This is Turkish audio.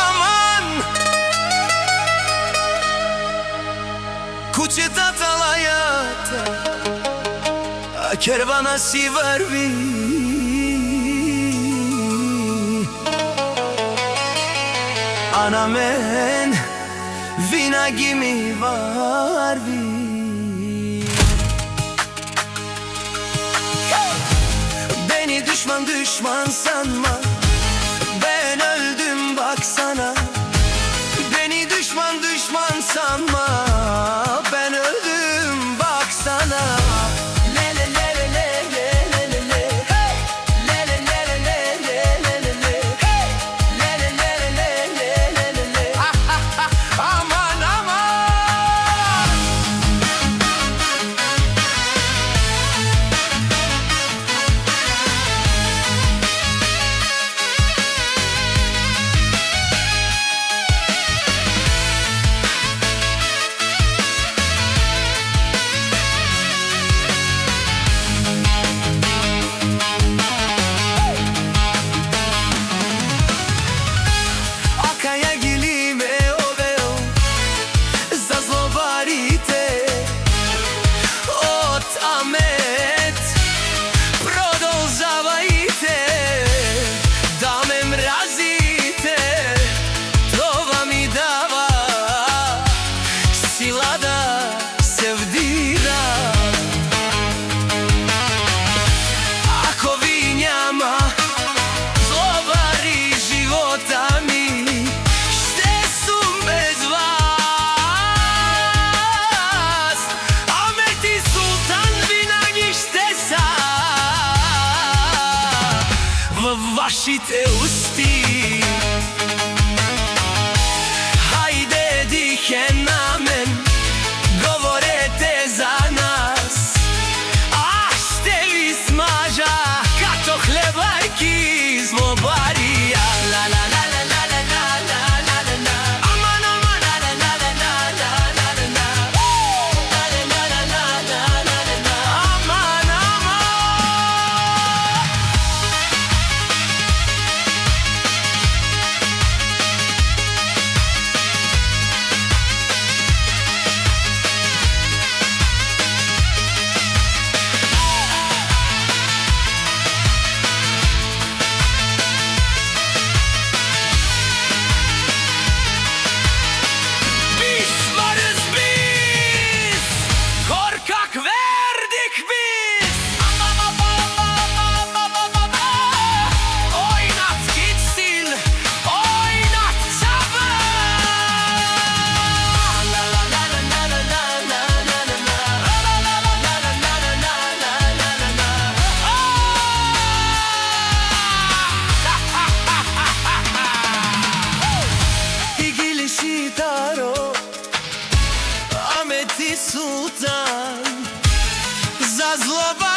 Aman, kućetata lajata, a kervana si varvi. Ana men vina gimi varvi. Beni düşman sanma, ben öldüm baksana. Beni düşman sanma, ben öldüm baksana. Le le le le le le le le hey. Le le le le le le le le hey. Le le le le le le le le aman aman. Вашите усти хајде дихе на мен, говорете за нас, а ще ви смажа като хлебарки злобарија. Ла ла ла ла ла ла ла ла ла ла аман аман ла ла ла ла ла ла ла ла ла ла ла ла ла ла ла аман аман. Sultan za zloba